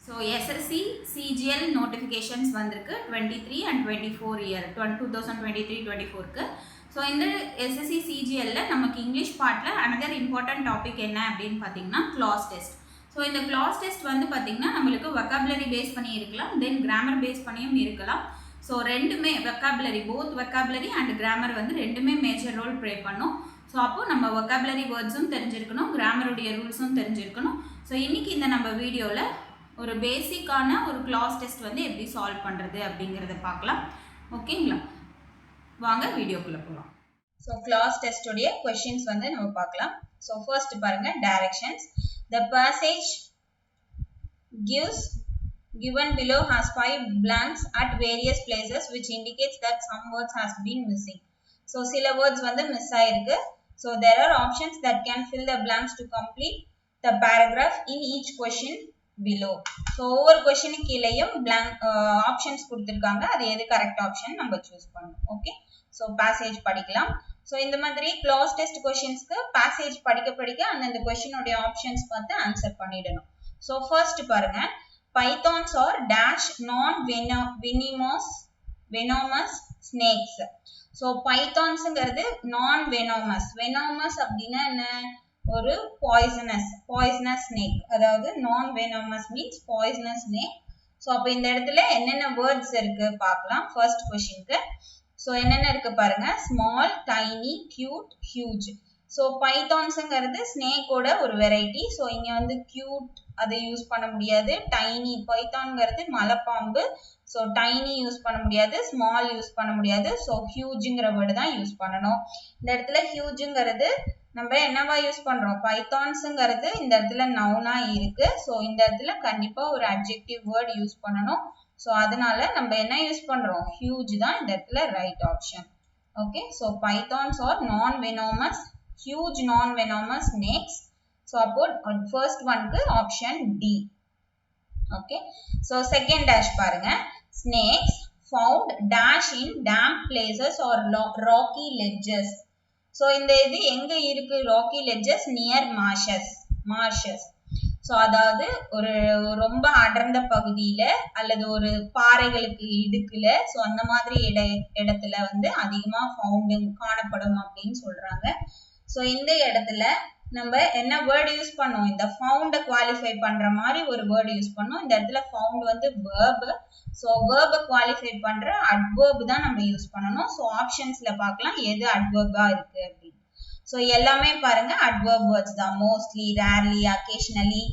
So SSC CGL notifications வந்திருக்கு 23 and 24 year 2023-24க்கு. So இந்த SSC CGLல நமக்கு இங்கிலீஷ் பார்ட்டில் அனதர் இம்பார்ட்டன்ட் டாபிக் என்ன அப்படின்னு பார்த்தீங்கன்னா கிளாஸ் டெஸ்ட். ஸோ இந்த கிளாஸ் டெஸ்ட் வந்து பார்த்தீங்கன்னா நம்மளுக்கு வெக்காபுலரி பேஸ் பண்ணி இருக்கலாம், தென் கிராமர் பேஸ் பண்ணியும் இருக்கலாம். ஸோ ரெண்டுமே vocabulary, both vocabulary and grammar வந்து ரெண்டுமே மேஜர் ரோல் ப்ளே பண்ணும். ஸோ அப்போது நம்ம வெக்காபுலரி வேர்ட்ஸும் தெரிஞ்சிருக்கணும், கிராமருடைய ரூல்ஸும் தெரிஞ்சிருக்கணும். ஸோ இன்றைக்கி இந்த நம்ம வீடியோவில் ஒரு பேசிக்கான ஒரு கிளாஸ் டெஸ்ட் வந்து எப்படி சால்வ் பண்ணுறது அப்படிங்கிறத பார்க்கலாம். ஓகேங்களா, வாங்க வீடியோக்குள்ளே போகலாம். ஸோ கிளாஸ் டெஸ்டோடைய கொஷின்ஸ் வந்து நம்ம பார்க்கலாம். ஸோ ஃபர்ஸ்ட் பாருங்க, directions. The passage given below has 5 blanks at various places which indicates that some words has been missing. So சில words வந்து மிஸ் ஆயிருக்கு. So there are options that can fill the blanks to complete the paragraph in each question below. So ஒவ்வொரு கொஸ்டினுக்கு கீழேயும் blank options கொடுத்துருக்காங்க, அது எது correct option நம்ம சூஸ் பண்ணணும். ஓகே, ஸோ பேசேஜ் படிக்கலாம். ஸோ இந்த மாதிரி கிளாஸ் டெஸ்ட் கொஸ்டின்ஸ்க்கு பேசேஜ் படிக்க படிக்க அந்தந்த கொஸ்டினுடைய ஆப்ஷன்ஸ் பார்த்து ஆன்சர் பண்ணிடணும். ஸோ ஃபர்ஸ்ட் பாருங்க, பைத்தான்ஸ் ஆர் டேஷ் நான் வெனோமஸ் ஸ்னேக்ஸ். ஸோ பைத்தான்ஸுங்கிறது நான் வெனோமஸ். வெனோமஸ் அப்படின்னா என்ன? ஒரு பாய்சனஸ் ஸ்னேக், அதாவது நான் வெனோமஸ் மீன்ஸ் பாய்சனஸ் ஸ்னேக். ஸோ அப்போ இந்த இடத்துல என்னென்ன வேர்ட்ஸ் இருக்கு பார்க்கலாம். ஃபர்ஸ்ட் கொஸ்டினுக்கு ஸோ என்னென்ன இருக்கு பாருங்க, small, tiny, cute, huge. So பைத்தான்ஸுங்கிறது ஸ்னேக்கோட ஒரு வெரைட்டி. ஸோ இங்க வந்து கியூட் அதை யூஸ் பண்ண முடியாது. டைனி, பைத்தான்ங்கிறது மலைப்பாம்பு. ஸோ டைனி யூஸ் பண்ண முடியாது, ஸ்மால் யூஸ் பண்ண முடியாது. ஸோ ஹியூஜுங்கிற வேர்டு தான் யூஸ் பண்ணணும். இந்த இடத்துல ஹியூஜுங்கிறது நம்ம என்னவா யூஸ் பண்றோம்? பைத்தான்ஸுங்கிறது இந்த இடத்துல நவுனா இருக்கு. ஸோ இந்த இடத்துல கண்டிப்பா ஒரு அட்ஜெக்டிவ் வேர்டு யூஸ் பண்ணணும். ஸோ அதனால நம்ம என்ன யூஸ் பண்றோம்? ஹியூஜ் தான் இந்த இடத்துல right option. Okay, so pythons are non venomous, huge non venomous snakes. So அப்போ ஃபர்ஸ்ட் ஒன்க்கு option D. Okay, so second dash பாருங்க, snakes found dash in damp places or rocky ledges. So இந்த இது எங்க இருக்கு? Rocky ledges near marshes. So அதாவது ஒரு ரொம்ப அடர்ந்த பகுதியில அல்லது ஒரு பாறைகளுக்கு இடுக்குல, ஸோ அந்த மாதிரி இடத்துல வந்து அதிகமா ஃபவுண்டிங் காணப்படும் அப்படின்னு சொல்றாங்க. ஸோ இந்த இடத்துல நம்ம என்ன வேர்டு யூஸ் பண்ணோம்? இந்த ஃபவுண்ட குவாலிஃபை பண்ற மாதிரி ஒரு வேர்டு யூஸ் பண்ணோம். இந்த இடத்துல ஃபவுண்ட் வந்து வேர்ப். ஸோ வேர்பை குவாலிஃபை பண்ற அட்வர்ப் தான் நம்ம யூஸ் பண்ணணும். ஸோ ஆப்ஷன்ஸ்ல பார்க்கலாம் எது அட்வர்பா இருக்கு அப்படின்னு. ஸோ எல்லாமே பாருங்க அட்வர்ப் வேர்ட்ஸ் தான். Mostly, rarely, occasionally,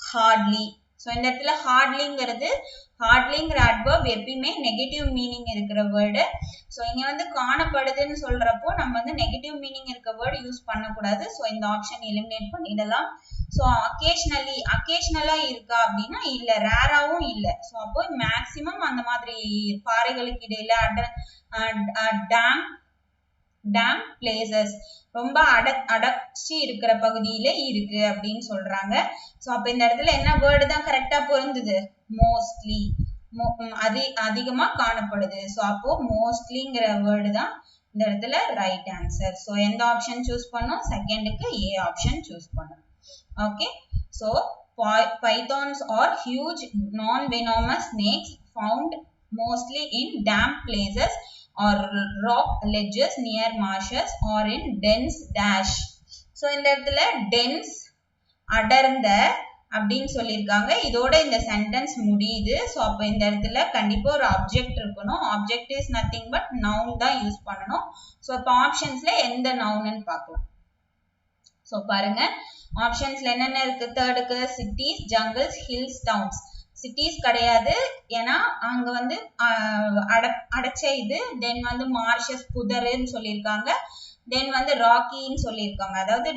hardly. So இந்த இடத்துல ஹார்ட்லிங்கிறது, ஹார்ட்லிங்கிற அட்வர்ப் எப்பயுமே நெகட்டிவ் மீனிங் இருக்கிற வேர்டு. ஸோ இங்க வந்து காணப்படுதுன்னு சொல்றப்போ நம்ம வந்து நெகட்டிவ் மீனிங் இருக்க வேர்டு யூஸ் பண்ணக்கூடாது. ஸோ இந்த ஆப்ஷன் எலிமினேட் பண்ணிடலாம். ஸோ அக்கேஷனலா இருக்கா அப்படின்னா இல்ல, ரேராவும் இல்ல. ஸோ அப்போ மேக்சிமம் அந்த மாதிரி பாறைகளுக்கு இடையில டேம் பிளேசஸ், ரொம்ப அடைச்சி இருக்கிற பகுதியில இருக்கு அப்படின்னு சொல்றாங்க. ஸோ அப்ப இந்த இடத்துல என்ன வேர்டு தான் கரெக்டா பொருந்தது? மோஸ்ட்லி, அதிகமா காணப்படுது. ஸோ அப்போ மோஸ்ட்லிங்கிற வேர்டு தான் இந்த இடத்துல ரைட் ஆன்சர். ஸோ எந்த ஆப்ஷன் சூஸ் பண்ணோம்? செகண்டுக்கு ஏ ஆப்ஷன் சூஸ் பண்ணோம். Okay, so pythons are huge non-venomous snakes found mostly in damp places or rock ledges near marshes or in dense dash. So இந்த இடத்துல dense, அடர்ந்த அப்படின்னு சொல்லியிருக்காங்க. இதோட இந்த சென்டென்ஸ் முடியுது. ஸோ அப்போ இந்த இடத்துல கண்டிப்பா ஒரு ஆப்ஜெக்ட் இருக்கணும். Object is nothing but noun தான் யூஸ் பண்ணணும். ஸோ இப்போ ஆப்ஷன்ஸ்ல எந்த நவுன்னு பார்க்கலாம். ஸோ பாருங்க, ஆப்ஷன்ஸ்ல என்னென்ன இருக்கு? தேர்டுக்கு cities, jungles, hills, towns. Cities கிடையாது, ஏன்னா அங்க வந்து அடைச்ச இது. தென் வந்து மார்ஷஸ், புதருன்னு சொல்லியிருக்காங்க. தென் வந்து ராக்கின்னு சொல்லியிருக்காங்க, அதாவது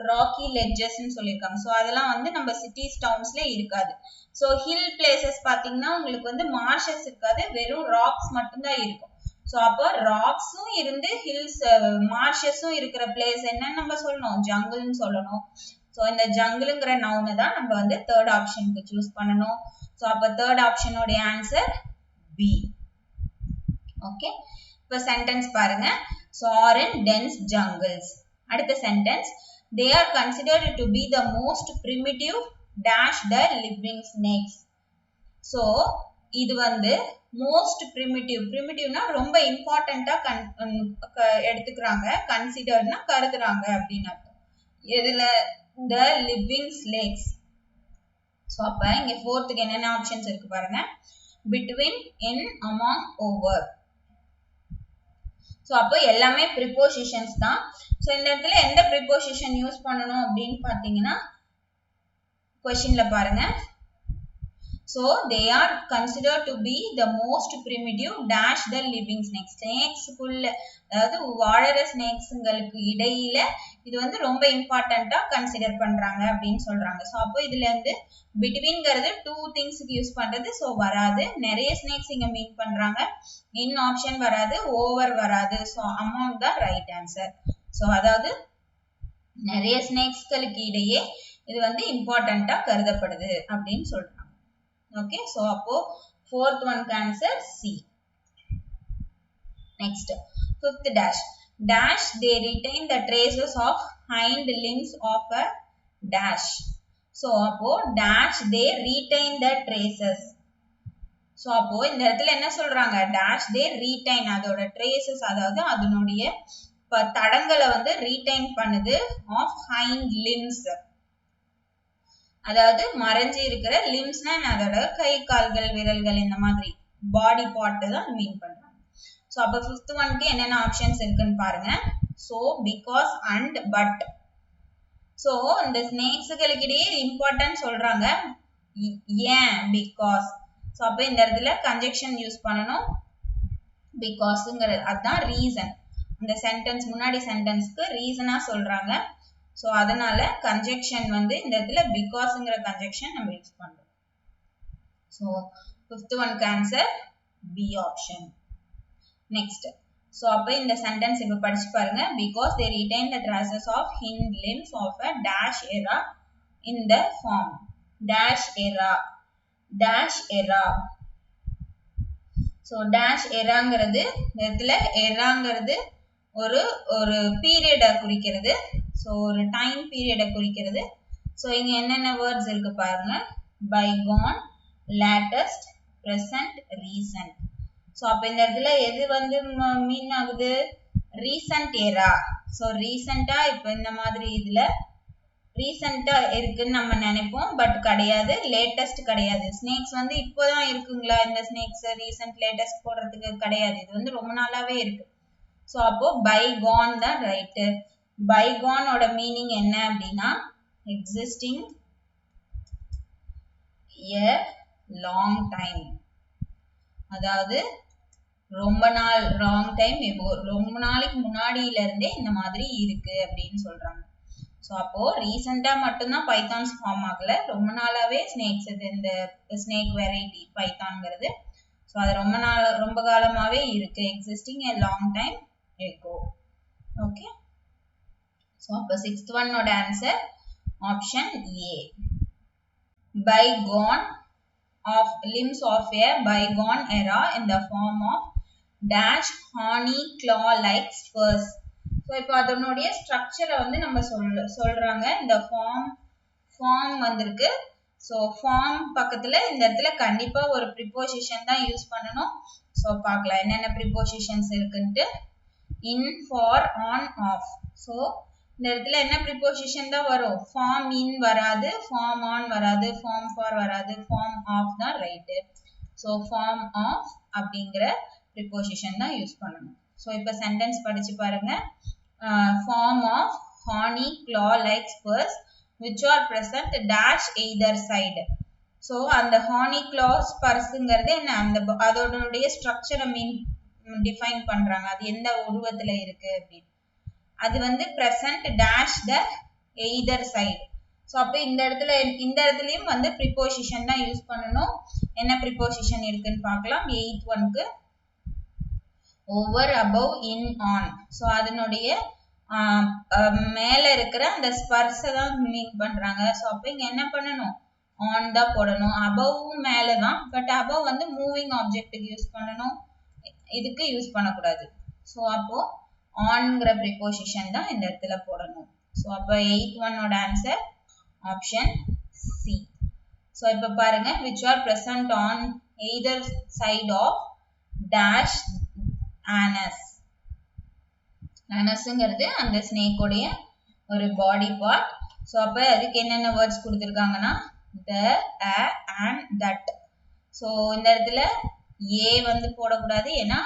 ராக்கி லெட்ஜஸ்ன்னு சொல்லியிருக்காங்க. ஸோ அதெல்லாம் வந்து நம்ம சிட்டிஸ் டவுன்ஸ்ல இருக்காது. ஸோ ஹில் பிளேசஸ் பாத்தீங்கன்னா உங்களுக்கு வந்து மார்ஷஸ் இருக்காது, வெறும் ராக்ஸ் மட்டும்தான் இருக்கும். ஸோ அப்போ ராக்ஸும் இருந்து ஹில்ஸ் மார்ஷஸும் இருக்கிற பிளேஸ் என்னன்னு நம்ம சொல்லணும்? ஜங்கிள்னு சொல்லணும். ஸோ இந்த ஜங்கிள்ங்கிற நவுனை தான் நம்ம வந்து தேர்ட் ஆப்ஷனுக்கு சூஸ் பண்ணணும். ஸோ அப்போ தேர்ட் ஆப்ஷனோடைய ஆன்சர் பி. ஓகே, இப்போ சென்டென்ஸ் பாருங்க. ஸோ ஆர் இன் டென்ஸ் ஜங்கிள்ஸ். அடுத்த sentence, they are considered to be the most primitive dash the living snakes. So இது வந்து most primitive primitiveனா ரொம்ப இம்பார்ட்டண்டா எடுத்துக்கிறாங்க கன்சிடர்னா கருதுறாங்க அப்படின்னு அர்த்தம் எதுல the living snakes. So அப்ப இங்க fourthக்கு என்னென்ன ஆப்ஷன்ஸ் இருக்கு பாருங்க between in among over. So அப்ப எல்லாமே prepositions தான். So இந்த இடத்துல எந்த preposition யூஸ் பண்ணனும் அப்படினு பாத்தீங்கன்னா क्वेश्चनல பாருங்க. So they are considered to be the most primitive dash the living snakes. Snakes குள்ள அதாவது வாழற ஸ்னேக்ஸ்ங்களுக்கு இடையில இது வந்து ரொம்ப இம்பார்ட்டண்டா கன்சிடர் பண்றாங்க அப்படினு சொல்றாங்க. சோ அப்ப இதுல இருந்து betweenங்கிறது two thingsக்கு யூஸ் பண்றது சோ வராது. நிறைய ஸ்னேக்ஸ் இங்க மீன் பண்றாங்க. in ஆப்ஷன் வராது, over வராது. சோ among தான் ரைட் ஆன்சர். சோ அதாவது நிறைய ஸ்னேக்ஸ்களுக்கு இடையே இது வந்து இம்பார்ட்டண்டா கருதப்படுது அப்படினு சொல்றாங்க. Okay, so அப்போ fourth one answer C. Next, fifth dash. Dash they retain the traces of hind limbs of a dash. So அப்போ dash they retain the traces. So அப்போ இந்த இடத்துல என்ன சொல்றாங்க dash they retain அதோட traces அதாவது அதனுடைய தடங்களை வந்து retain பண்ணுது of hind limbs. அதாவது மறைஞ்சி இருக்கிற லிம்ஸ்னா அதோட கை கால்கள் விரல்கள் இந்த மாதிரி பாடி பார்ட் தான் மீன் பண்றாங்க. சோ அப்ப fifth ஒன்க்கு என்னென்ன ஆப்ஷன்ஸ் இருக்குன்னு பாருங்க. So because and but. So இந்த ஸ்னேக்ஸ்களுக்கு இடையே இம்பார்ட்டன்ட் சொல்றாங்க ஏன் because. சோ அப்ப இந்த இடத்துல கன்ஜெக்ஷன் யூஸ் பண்ணனும் பிகாஸ்ங்கறது அதான் ரீசன். அந்த சென்டென்ஸ் முன்னாடி சென்டென்ஸ்க்கு ரீசனா சொல்றாங்க. So அதனால conjunction வந்து இந்த இடத்துல becauseங்கற conjunction நம்ம யூஸ் பண்றோம். So fifth one answer B option. Next. So அப்ப இந்த sentence இப்ப படிச்சு பாருங்க. Because they retain the traces of hind limbs of a dash era in the form. Dash era. Dash era. So dash eraங்கிறது இந்த இடத்துல eraங்கிறது ஒரு பீரியட குறிக்கிறது. So ஒரு டைம் பீரியட குறிக்கிறது. So இங்க என்னென்ன வேர்ட்ஸ் இருக்கு பாருங்க. bygone, latest, present, recent. So அப்ப இந்த இடத்துல எது வந்து மீன் ஆகுது recent era. So recentா இப்ப இந்த மாதிரி இதுல recentா இருக்குன்னு நம்ம நினைப்போம் பட் கிடையாது. latest கிடையாது. snakes வந்து இப்போதான் இருக்குங்களா இந்த snakes recent latest போடுறதுக்கு கிடையாது. இது வந்து ரொம்ப நாளாவே இருக்கு. So அப்போ bygone தான் ரைட். bygone ஓட மீனிங் என்ன அப்படின்னா existing a long time. அதாவது ரொம்ப நாள் long time ரொம்ப நாளைக்கு முன்னாடியில இருந்தே இந்த மாதிரி இருக்கு அப்படின்னு சொல்றாங்க. சோ அப்போ ரீசெண்டா மட்டும்தான் பைத்தான்ஸ் ஃபார்ம் ஆகல. ரொம்ப நாளாவே ஸ்னேக்ஸ் இந்த ஸ்னேக் வெரைட்டி பைத்தான்ங்கிறது. சோ அது ரொம்ப காலமாவே இருக்கு. existing a long time ago. Okay. So, sixth one note answer option A. Bygone of limbs of a bygone era in the form of dash horny claw like spurs. So, இப்போ அதனுடைய ஸ்ட்ரக்சரை வந்து நம்ம சொல்றாங்க. இந்த ஃபார்ம் வந்திருக்கு. So, form பக்கத்துல இந்த இடத்துல கண்டிப்பா ஒரு ப்ரிபோசிஷன் தான் யூஸ் பண்ணணும். So, பார்க்கலாம் என்னென்ன ப்ரிபோசிஷன்ஸ் இருக்குன்ட்டு. in, for, on, off. So, இந்த இடத்துல என்ன ப்ரிபோசிஷன் தான் வரும் ஃபார்ம் இன் வராது, ஃபார்ம் ஆன் வராது, ஃபார்ம் ஃபார் வராது, ஃபார்ம் ஆஃப் தான் ரைட். ஸோ ஃபார்ம் ஆஃப் அப்படிங்கிற ப்ரிபோசிஷன் தான் யூஸ் பண்ணணும். ஸோ இப்போ சென்டென்ஸ் படிச்சு பாருங்க. Form of horny claw like spurs which are present dash either side. So அந்த ஹார்னி claw spurs-ங்கிறது என்ன அந்த அதோடைய ஸ்ட்ரக்சரை டிஃபைன் பண்றாங்க. அது எந்த உருவத்துல இருக்கு அப்படின்னு. அது வந்து present dash the either side. So அப்ப இந்த இடத்துலயும் வந்து preposition தான் யூஸ் பண்ணனும். என்ன preposition இருக்குன்னு பார்க்கலாம். 8th ஒன்க்கு over, above, in, on. So அதனுடைய மேல இருக்கிற அந்த ஸ்பர்ஸ் தான் மீன் பண்றாங்க. சோ அப்ப இங்க என்ன பண்ணனும் on தான் போடணும். above மேல தான் பட் above வந்து மூவிங் ஆப்ஜெக்ட்டுக்கு யூஸ் பண்ணனும். இதுக்கு யூஸ் பண்ணக்கூடாது. சோ அப்போ onங்கிற preposition தான் இந்த இடத்துல போடணும். சோ அப்ப 8th ஒன்னோட ஆன்சர் ஆப்ஷன் C. ஸோ இப்போ பாருங்க which are present on either side of dash anus. anusங்கிறது அந்த snake உடைய ஒரு பாடி பார்ட். ஸோ அப்போ அதுக்கு என்னென்ன வேர்ட்ஸ் கொடுத்துருக்காங்கன்னா the, a, and that. So இந்த இடத்துல ஏ வந்து போடக்கூடாது, ஏன்னா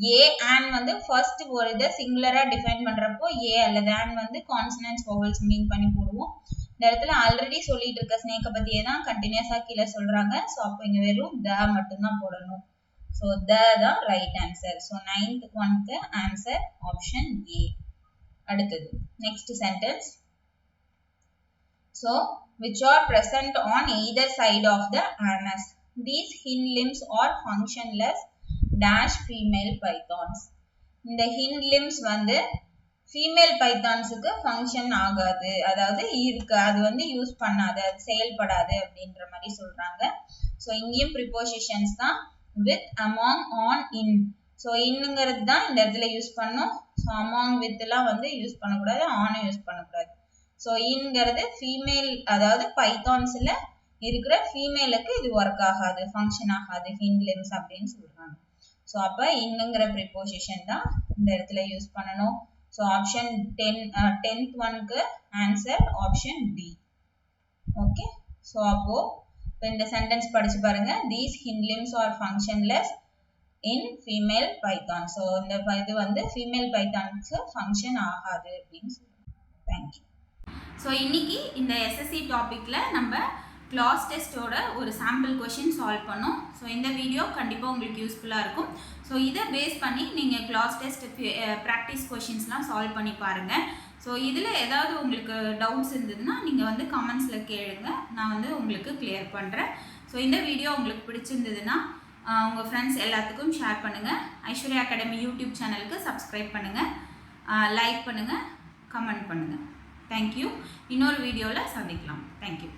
ஏ and வந்து ஃபர்ஸ்ட் ஒரு இதை சிங்குலரா டிஃபைன் பண்றப்போ ஏ அல்லது and வந்து கான்சனன்ட்ஸ் வவல்ஸ் மீன் பண்ணி போடுவோம். இந்த இடத்துல ஆல்ரெடி சொல்லிட்டு இருக்க ஸ்னேக்கை பத்தியே தான் கண்டினியூஸா கீழே சொல்றாங்க. ஸோ அப்போ இங்க வெறும் த மட்டும்தான் போடணும். ஸோ த தான் ரைட் ஆன்சர். ஸோ 9th ஒன்க்கு ஆன்சர் ஆப்ஷன் ஏ. அடுத்தது next sentence. So which are present on either side of the anus. These hind limbs are functionless dash female pythons. இந்த hind limbs வந்து female பைத்தான்ஸுக்கு function ஆகாது, அதாவது இருக்கு, அது வந்து use பண்ணாது, அது செயல்படாது அப்படின்ற மாதிரி சொல்றாங்க. ஸோ இங்கேயும் ப்ரிப்போசிஷன்ஸ் தான் with, among, on, in. So இன்னுங்கிறது தான் இந்த இடத்துல யூஸ் பண்ணும். ஸோ அமாங் வித்லாம் வந்து யூஸ் பண்ணக்கூடாது, ஆனும் யூஸ் பண்ணக்கூடாது. ஸோ இன்ங்கிறது ஃபீமேல், அதாவது பைத்தான்ஸ்ல இருக்கிற ஃபீமேலுக்கு இது ஒர்க் ஆகாது, ஃபங்க்ஷன் ஆகாது, ஹிண்ட் லிம்ஸ் அப்படின்னு சொல்றாங்க. ஸோ அப்போ இன்னுங்கிற ப்ரிப்போசிஷன் தான் இந்த இடத்துல யூஸ் பண்ணணும். ஸோ ஆப்ஷன் 10th ஒன்க்கு answer option D. Okay, so அப்போ இந்த சென்டென்ஸ் படிச்சு பாருங்க. These hind limbs are functionless in female python. So இந்த இது வந்து ஃபீமேல் பைத்தானுக்கு ஃபங்க்ஷன் ஆகாது அப்படின்னு சொல்லுவாங்க. தேங்க்யூ. ஸோ இன்னைக்கு இந்த எஸ்எஸ்சி டாபிக்ல நம்ம கிளாஸ் டெஸ்ட்டோட ஒரு சாம்பிள் கொஷின் சால்வ் பண்ணோம். ஸோ இந்த வீடியோ கண்டிப்பாக உங்களுக்கு யூஸ்ஃபுல்லாக இருக்கும். ஸோ இதை பேஸ் பண்ணி நீங்கள் கிளாஸ் டெஸ்ட் ப்ராக்டிஸ் கொஷின்ஸ்லாம் சால்வ் பண்ணி பாருங்கள். ஸோ இதில் ஏதாவது உங்களுக்கு டவுட்ஸ் இருந்ததுன்னா நீங்கள் வந்து கமெண்ட்ஸில் கேளுங்க, நான் வந்து உங்களுக்கு கிளியர் பண்ணுறேன். ஸோ இந்த வீடியோ உங்களுக்கு பிடிச்சிருந்ததுன்னா உங்கள் ஃப்ரெண்ட்ஸ் எல்லாத்துக்கும் ஷேர் பண்ணுங்கள். ஐஸ்வர்யா அகாடமி யூடியூப் சேனலுக்கு சப்ஸ்கிரைப் பண்ணுங்கள், லைக் பண்ணுங்கள், கமெண்ட் பண்ணுங்கள். தேங்க்யூ. இன்னொரு வீடியோவில் சந்திக்கலாம். தேங்க்யூ.